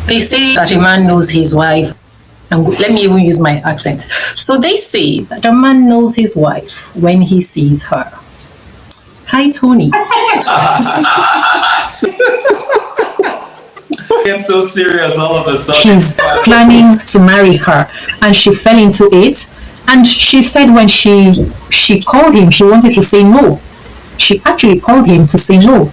They say that a man knows his wife. And let me even use my accent. So they say that a man knows his wife when he sees her. Hi, Tony. Get so serious all of a sudden. She's planning to marry her, and she fell into it. And she said when she called him, she wanted to say no. She actually called him to say no.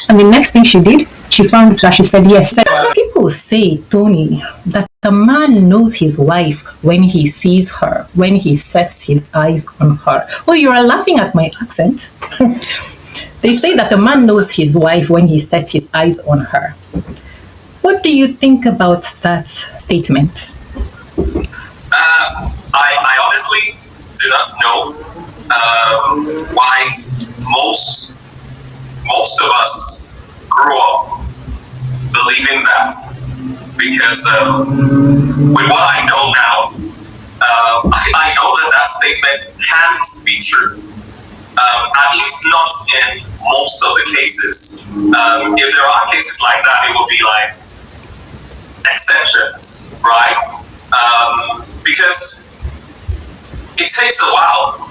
And the next thing she did, she found that she said yes. People say, Tony, that the man knows his wife when he sees her, when he sets his eyes on her. Oh, you are laughing at my accent. They say that the man knows his wife when he sets his eyes on her. What do you think about that statement? I honestly do not know why most of us grew up believing that, because with what I know now, I know that statement can't be true. At least not in most of the cases. If there are cases like that, it will be like exceptions, right? Because it takes a while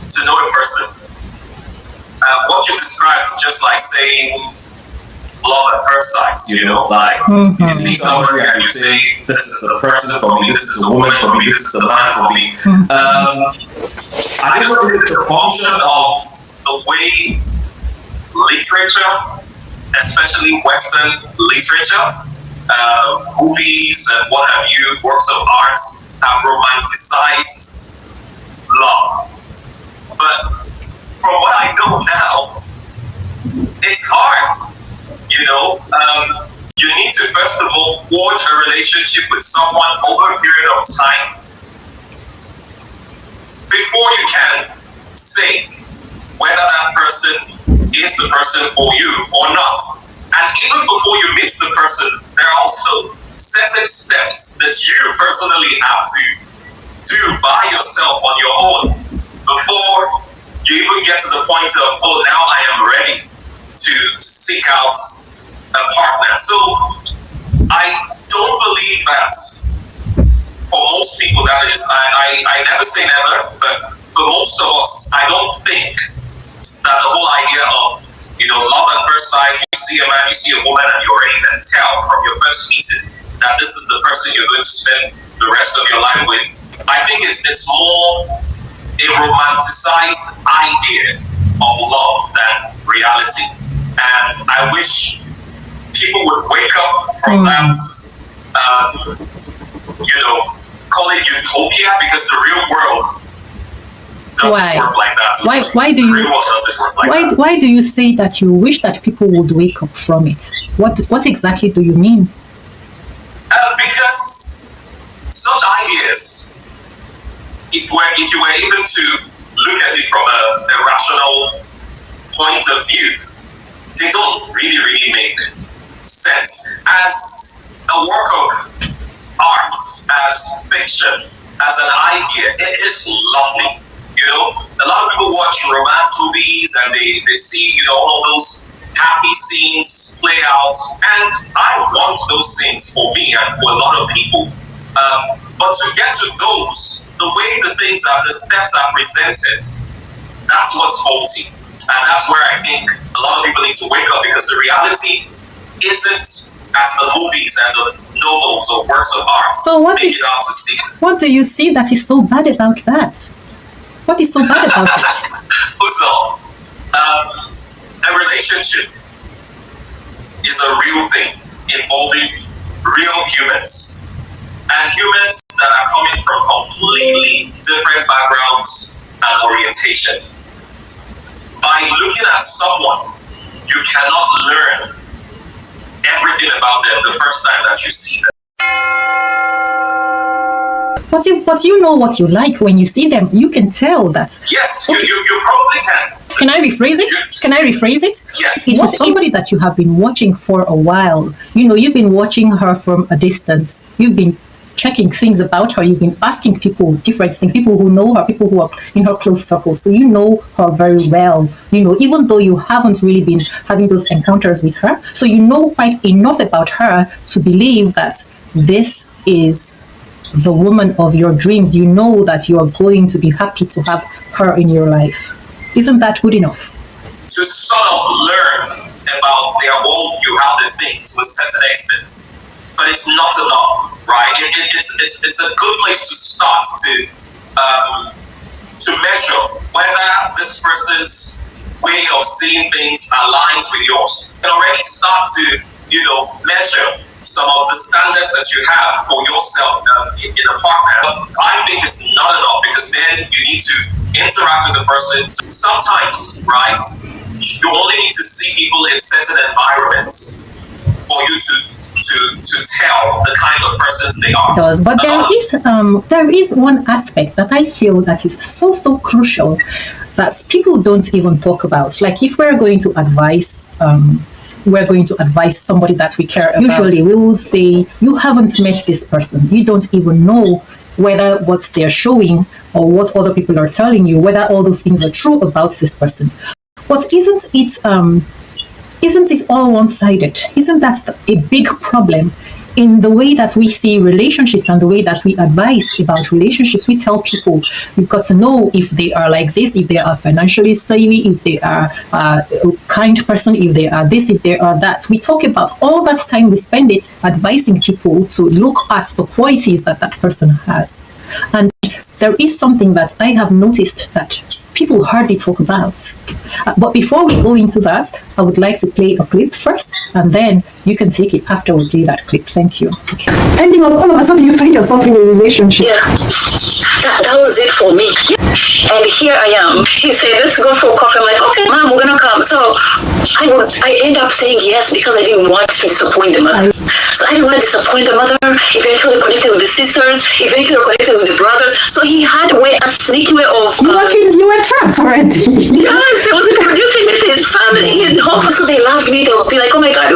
to know a person. What you described is just like saying love at first sight, like you see somebody and you say, this is a person for me, this is a woman for me, this is a man for me. I just believe it's a function of the way literature, especially Western literature, movies and what have you, works of art, have romanticized love. But from what I know now, it's hard. You need to first of all forge a relationship with someone over a period of time before you can say whether that person is the person for you or not. And even before you meet the person, there are also certain steps that you personally have to do by yourself on your own before you even get to the point of, oh, now I am ready to seek out a partner. So I don't believe that for most people, that is, I never say never, but for most of us, I don't think that the whole idea of, love at first sight, you see a man, you see a woman, and you already can tell from your first meeting that this is the person you're going to spend the rest of your life with. I think it's more a romanticized idea of love than reality. And I wish people would wake up from that, call it utopia, because the real world doesn't work like that. Why do you say that you wish that people would wake up from it? What exactly do you mean? Because such ideas, if you were able to look at it from a rational point of view, they don't really make sense. As a work of art, as fiction, as an idea, it is lovely. A lot of people watch romance movies and they see, all of those happy scenes play out, and I want those scenes for me and for a lot of people. But to get to those, the way the steps are presented, that's what's faulty. And that's where I think a lot of people need to wake up, because the reality isn't as the movies and the novels or works of art. So what do you see that is so bad about that? What is so bad about it? So, a relationship is a real thing involving real humans. And humans that are coming from completely different backgrounds and orientation. By looking at someone, you cannot learn everything about them the first time that you see them. But you know what you like when you see them. You can tell that. Yes, okay. you probably can. Can I rephrase it? Yes. It's somebody that you have been watching for a while. You've been watching her from a distance. You've been checking things about her. You've been asking people different things, people who know her, people who are in her close circle. So you know her very well, even though you haven't really been having those encounters with her. So you know quite enough about her to believe that this is the woman of your dreams. You know that you are going to be happy to have her in your life. Isn't that good enough? To sort of learn about their worldview, how they think to a certain extent. But it's not enough, right? It's a good place to start to measure whether this person's way of seeing things aligns with yours. You can already start to, measure some of the standards that you have for yourself in a partner. But I think it's not enough, because then you need to interact with the person. Sometimes, right, you only need to see people in certain environments for you to tell the kind of persons they are. It does, but there is one aspect that I feel that is so crucial that people don't even talk about. Like, if we're going to advise somebody that we care about, usually we will say, you haven't met this person, you don't even know whether what they're showing or what other people are telling you, whether all those things are true about this person. But isn't it all one-sided? Isn't that a big problem in the way that we see relationships and the way that we advise about relationships? We tell people, you've got to know if they are like this, if they are financially savvy, if they are a kind person, if they are this, if they are that. We talk about all that time we spend it advising people to look at the qualities that that person has. And there is something that I have noticed that people hardly talk about. But before we go into that, I would like to play a clip first, and then you can take it after we play that clip. Thank you. Okay. Ending up, all of a sudden you find yourself in a relationship. Yeah. That was it for me. And here I am. He said, let's go for coffee. I'm like, okay, Mom, we're going to come. So I end up saying yes because I didn't want to disappoint the mother. So I didn't want to disappoint the mother. Eventually connected with the sisters. Eventually connected with the brothers. So he had a sneaky way of... You were trapped already. Yes, it was introducing me to his family, his home. So they loved me. They'll be like, oh my God.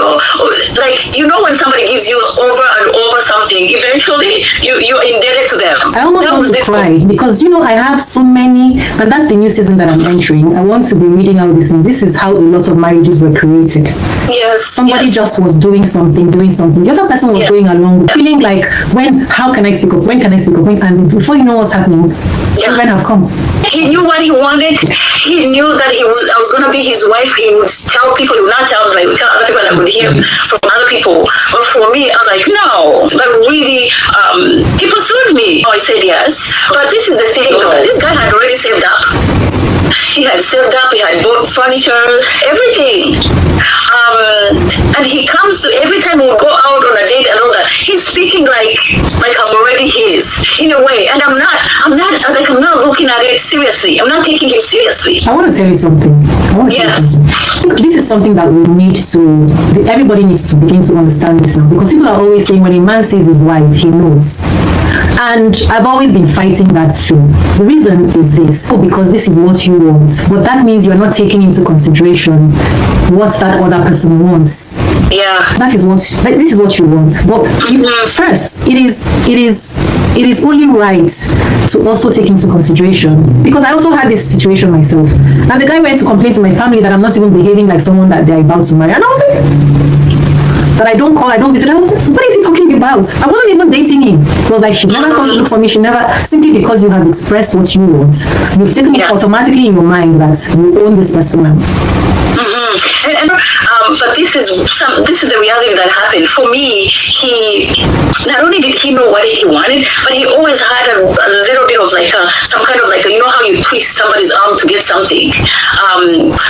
Like, when somebody gives you over and over something, eventually you're indebted to them. I almost want to cry because, I have so many, but that's the new season that I'm entering. I want to be reading out these things. This is how a lot of marriages were created. Yes. Somebody just was doing something. The other person was going along, feeling like, how can I speak up? When can I speak up? And before you know what's happening, children have come. He knew what he wanted. He knew that I was going to be his wife. He would tell people, he would not tell me, he would tell other people that would hear from other people. But for me, I was like, no. But really, he pursued me. I said yes. But this is the thing, this guy had already saved up. He had saved up, he had bought furniture, everything. And he comes to, every time we go out on a date and all that, he's speaking like I'm already his, in a way. And I'm not looking at it seriously. I'm not taking him seriously. I want to tell you something. Yes. This is something that everybody needs to begin to understand this now, because people are always saying when a man sees his wife, he knows. And I've always been fighting that thing. The reason is this, because this is what you want. But that means you're not taking into consideration what that other person wants. Yeah. This is what you want. But first, it is only right to also take into consideration, because I also had this situation myself. And the guy went to complain to my family that I'm not even behaving like someone that they're about to marry. And I was like, that I don't call, I don't visit. I was like, what is he talking about? I wasn't even dating him. It was like, she never comes to look for me. She never, simply because you have expressed what you want, you've taken it automatically in your mind that you own this person now. But this is the reality that happened for me. He not only did he know what he wanted, but he always had a little bit of some kind of how you twist somebody's arm to get something.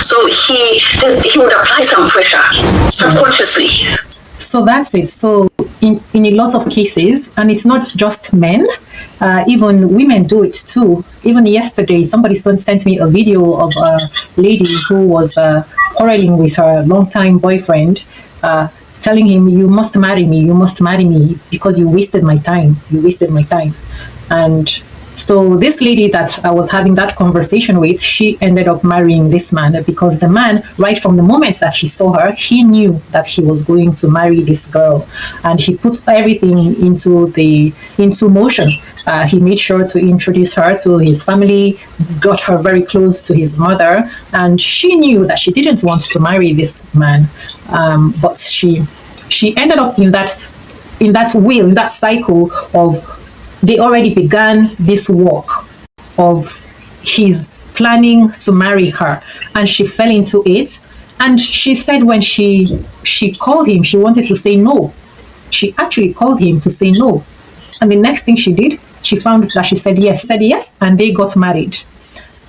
So he would apply some pressure subconsciously. So that's it. So in a lot of cases, and it's not just men, even women do it too. Even yesterday, somebody sent me a video of a lady who was quarreling with her longtime boyfriend, telling him, you must marry me, because you wasted my time. And So this lady that I was having that conversation with, she ended up marrying this man because the man, right from the moment that he saw her, he knew that he was going to marry this girl, and he put everything into motion. He made sure to introduce her to his family, got her very close to his mother, and she knew that she didn't want to marry this man, but she ended up in that cycle of, they already began this work of his planning to marry her, and she fell into it. And she said when she called him, she wanted to say no. She actually called him to say no, and the next thing she did, she found that she said yes, and they got married.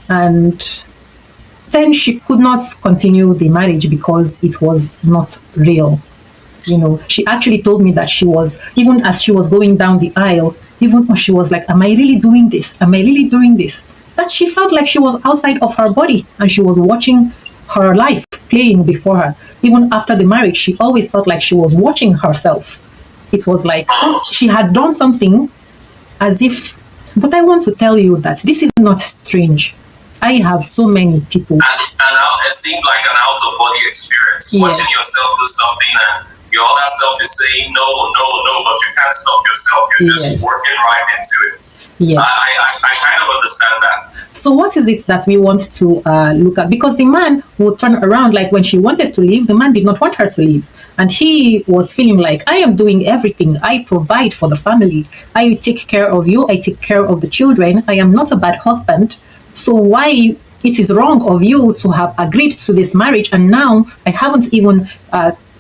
And then she could not continue the marriage because it was not real. She actually told me that she was, even as she was going down the aisle, even she was like, am I really doing this? Am I really doing this? That she felt like she was outside of her body and she was watching her life playing before her. Even after the marriage, she always felt like she was watching herself. It was like she had done something as if, but I want to tell you that this is not strange. I have so many people. And it seemed like an out-of-body experience. Yes. Watching yourself do something and your other self is saying no, but you can't stop yourself. You're just working right into it. Yes. I kind of understand that. So what is it that we want to look at? Because the man would turn around, like when she wanted to leave, the man did not want her to leave. And he was feeling like, I am doing everything. I provide for the family. I take care of you. I take care of the children. I am not a bad husband. So why it is wrong of you to have agreed to this marriage, and now I haven't even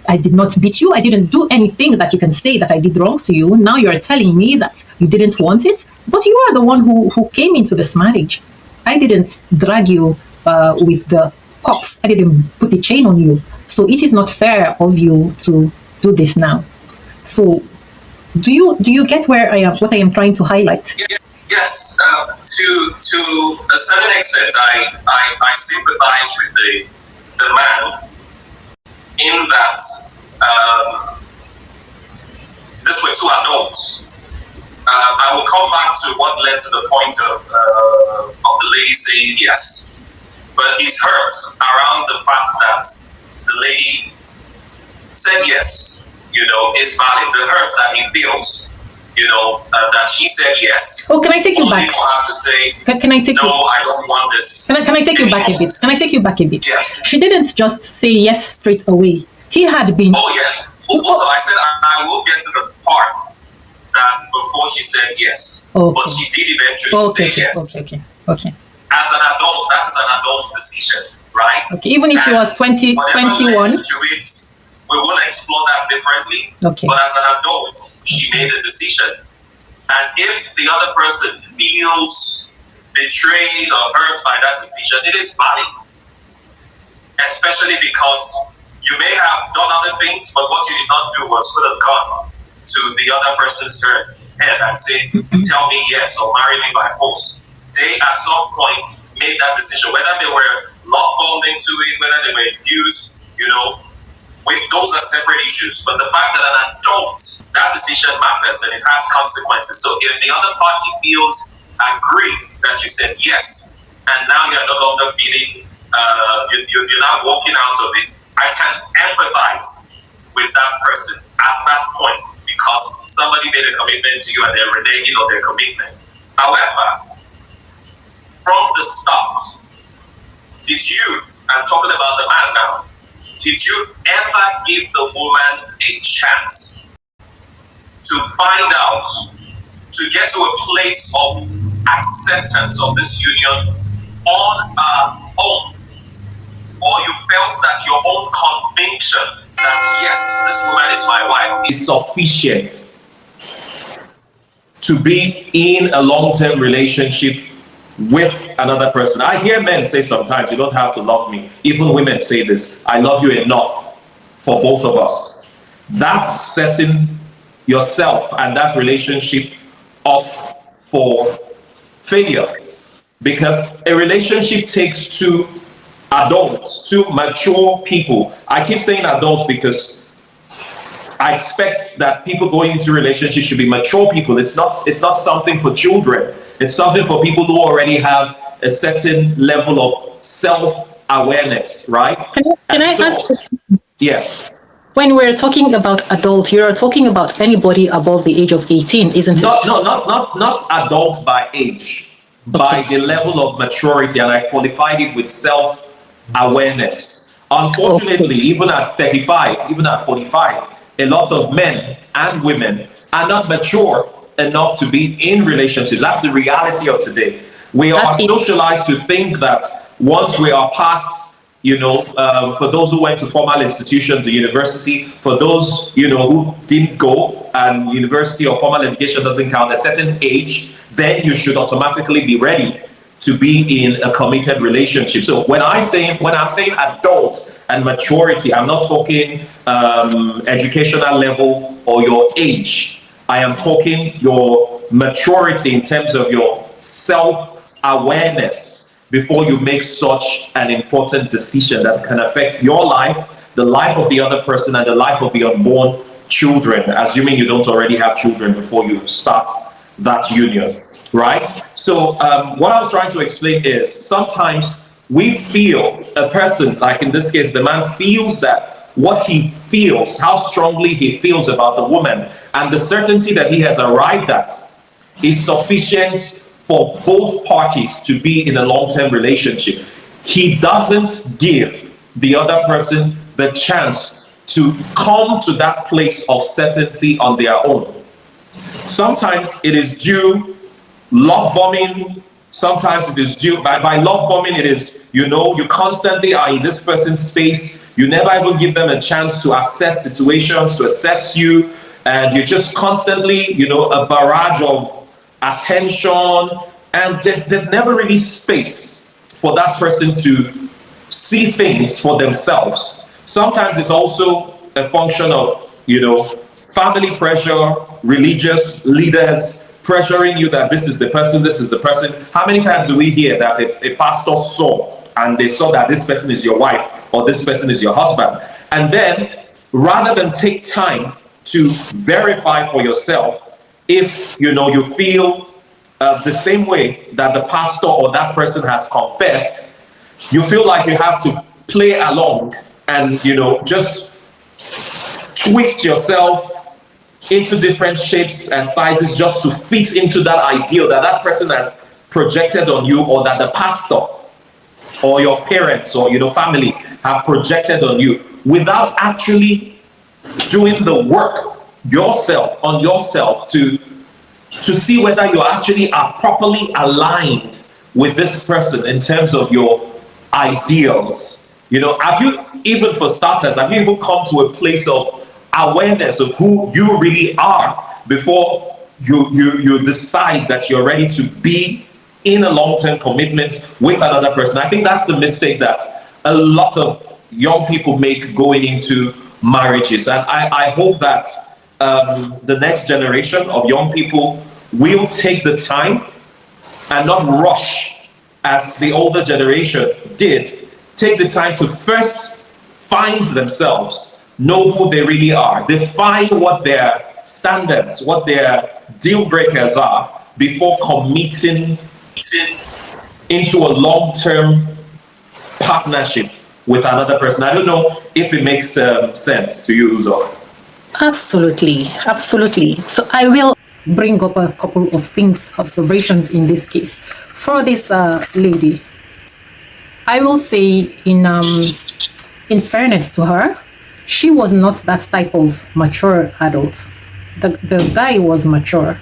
I did not beat you. I didn't do anything that you can say that I did wrong to you. Now you're telling me that you didn't want it, but you are the one who came into this marriage. I didn't drag you with the cops. I didn't put the chain on you. So it is not fair of you to do this now. So do you get where I am? What I am trying to highlight? Yes, to a certain extent, I sympathize with the man in that these were two adults. I will come back to what led to the point of the lady saying yes, but he's hurt around the fact that the lady said yes. Is valid. The hurt that he feels. That she said yes. Oh, can I take you back? For her to say, can I take no, you? I don't want this. Can I take you back a bit? Can I take you back a bit? Yes. She didn't just say yes straight away. He had been. Oh, yes. Also, I said I will get to the part that before she said yes. Okay. But she did eventually say yes. Okay. As an adult, that is an adult's decision, right? Okay. Even if she was 21. We will explore that differently. Okay. But as an adult, she made the decision. And if the other person feels betrayed or hurt by that decision, it is valid. Especially because you may have done other things, but what you did not do was put a gun to the other person's head and say, tell me yes or marry me by force. They at some point made that decision, whether they were locked into it, whether they were induced, those are separate issues. But the fact that an adult, that decision matters and it has consequences. So if the other party feels aggrieved that you said yes, and now you're no longer feeling, you're not walking out of it, I can empathize with that person at that point because somebody made a commitment to you and they're reneging on their commitment. However, from the start, did you, I'm talking about the man now, did you ever give the woman a chance to find out, to get to a place of acceptance of this union on her own? Or you felt that your own conviction that yes, this woman is my wife is sufficient to be in a long-term relationship with another person? I hear men say sometimes, you don't have to love me. Even women say this, I love you enough for both of us. That's setting yourself and that relationship up for failure, because a relationship takes two adults, two mature people. I keep saying adults because I expect that people going into relationships should be mature people. It's not something for children. It's something for people who already have a certain level of self-awareness, right? Can I And so, ask, yes. when we're talking about adult, you're talking about anybody above the age of 18, isn't it? Not adults by age, by the level of maturity, and I qualified it with self-awareness. Unfortunately, even at 35, even at 45, a lot of men and women are not mature enough to be in relationships. That's the reality of today. We are socialized to think that once we are past, for those who went to formal institutions, the university, for those, who didn't go, and university or formal education doesn't count, a certain age, then you should automatically be ready to be in a committed relationship. So when I'm saying adult and maturity, I'm not talking educational level or your age. I am talking your maturity in terms of your self-awareness before you make such an important decision that can affect your life, the life of the other person, and the life of the unborn children, assuming you don't already have children before you start that union, right? So what I was trying to explain is sometimes we feel, a person, like in this case, the man feels that what he feels, how strongly he feels about the woman, and the certainty that he has arrived at is sufficient for both parties to be in a long-term relationship. He doesn't give the other person the chance to come to that place of certainty on their own. Sometimes it is due love bombing. Sometimes it is due by love bombing. It is, you constantly are in this person's space. You never even give them a chance to assess situations, to assess you, and you're just constantly, a barrage of attention, and there's never really space for that person to see things for themselves. Sometimes it's also a function of, family pressure, religious leaders pressuring you that this is the person, this is the person. How many times do we hear that a pastor saw, and they saw that this person is your wife or this person is your husband? And then rather than take time to verify for yourself if you feel the same way that the pastor or that person has confessed, you feel like you have to play along and just twist yourself into different shapes and sizes just to fit into that ideal that that person has projected on you, or that the pastor or your parents or family have projected on you, without actually doing the work on yourself to see whether you actually are properly aligned with this person in terms of your ideals. Have you, even for starters, have you even come to a place of awareness of who you really are before you decide that you're ready to be in a long-term commitment with another person? I think that's the mistake that a lot of young people make going into marriages, and I hope that the next generation of young people will take the time and not rush as the older generation did. Take the time to first find themselves, know who they really are, define what their standards, what their deal breakers are, before committing into a long-term partnership with another person. I don't know if it makes sense to you, Uzo. Absolutely. So I will bring up a couple of things, observations in this case. For this lady, I will say in fairness to her, she was not that type of mature adult. The guy was mature,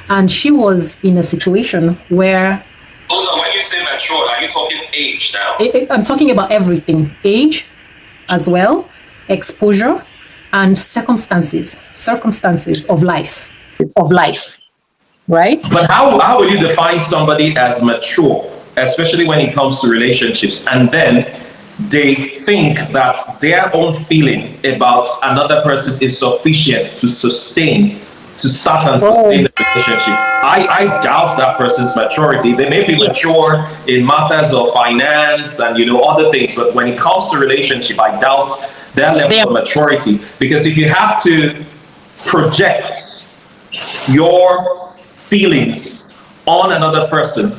and she was in a situation where... Also, when you say mature, are you talking age now? I'm talking about everything. Age as well, exposure, and circumstances of life, right? But how will you define somebody as mature, especially when it comes to relationships, and then they think that their own feeling about another person is sufficient to start and sustain the relationship? I doubt that person's maturity. They may be mature in matters of finance and other things, but when it comes to relationship, I doubt their level of maturity. Because if you have to project your feelings on another person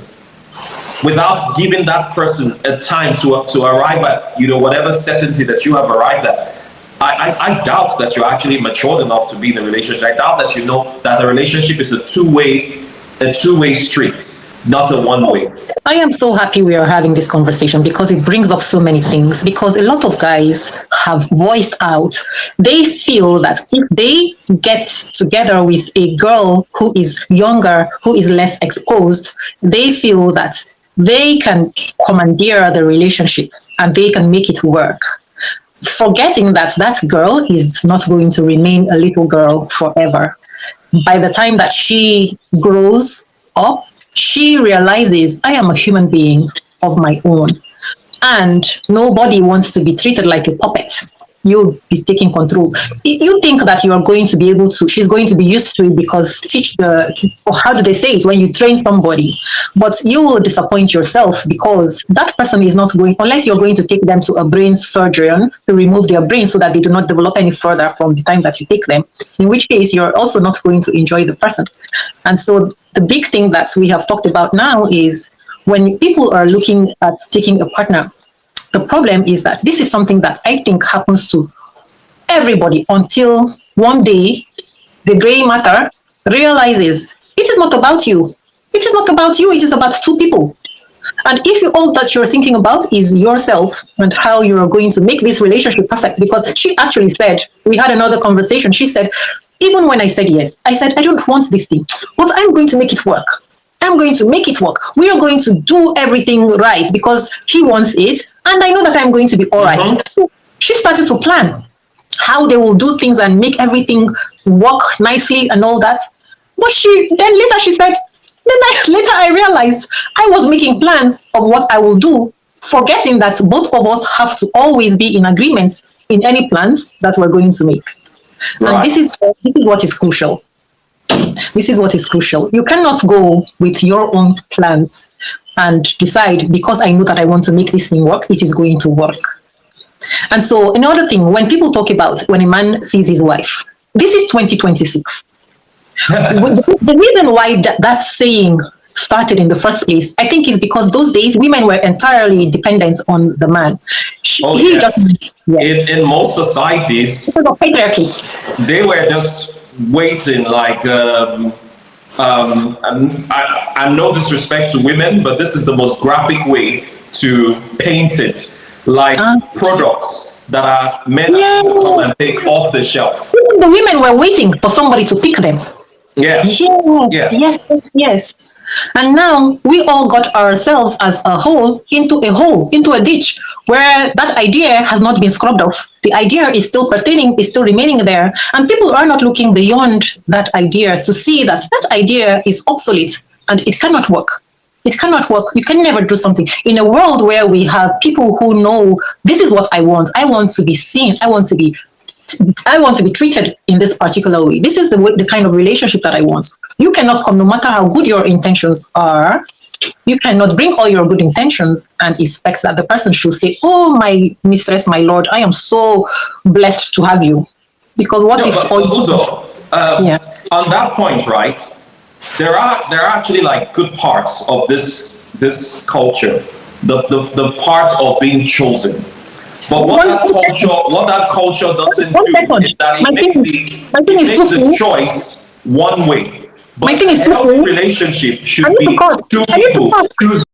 without giving that person a time to arrive at, whatever certainty that you have arrived at, I doubt that you're actually matured enough to be in a relationship. I doubt that you know that the relationship is a two-way street, not a one-way. I am so happy we are having this conversation because it brings up so many things. Because a lot of guys have voiced out, they feel that if they get together with a girl who is younger, who is less exposed, they feel that they can commandeer the relationship and they can make it work, forgetting that that girl is not going to remain a little girl forever. By the time that she grows up, she realizes, I am a human being of my own, and nobody wants to be treated like a puppet. You'll be taking control. You think that you are going to be able to, she's going to be used to it because or how do they say it, when you train somebody, but you will disappoint yourself because that person is not going, unless you're going to take them to a brain surgeon to remove their brain so that they do not develop any further from the time that you take them, in which case you're also not going to enjoy the person. And so the big thing that we have talked about now is when people are looking at taking a partner, the problem is that this is something that I think happens to everybody until one day the gray matter realizes it is not about you. It is not about you. It is about two people. And if all that you're thinking about is yourself and how you're going to make this relationship perfect, because she actually said, we had another conversation. She said, even when I said yes, I said, I don't want this thing, but I'm going to make it work. I'm going to make it work. We are going to do everything right because he wants it, and I know that I'm going to be all right. Mm-hmm. She started to plan how they will do things and make everything work nicely and all that. But later she said, later I realized I was making plans of what I will do, forgetting that both of us have to always be in agreement in any plans that we're going to make. Right. And this is what is crucial. This is what is crucial. You cannot go with your own plans and decide, because I know that I want to make this thing work, it is going to work. And so another thing, when people talk about when a man sees his wife, this is 2026. The reason why that saying started in the first place, I think, is because those days women were entirely dependent on the man. In most societies, patriarchy. They were just waiting, like, and no disrespect to women, but this is the most graphic way to paint it, like products that are meant to come and take off the shelf. The women were waiting for somebody to pick them. Yes. Yes. And now we all got ourselves as a hole, into a ditch where that idea has not been scrubbed off. The idea is still pertaining, is still remaining there. And people are not looking beyond that idea to see that that idea is obsolete and it cannot work. It cannot work. You can never do something. In a world where we have people who know, this is what I want to be seen, I want to be treated in this particular way. This is the kind of relationship that I want. You cannot come, no matter how good your intentions are, you cannot bring all your good intentions and expect that the person should say, oh, my mistress, my lord, I am so blessed to have you. Because what if... On that point, right, there are actually like good parts of this culture, the part of being chosen. But what that culture doesn't do is that it makes the choice one way. But a healthy relationship should be two people choose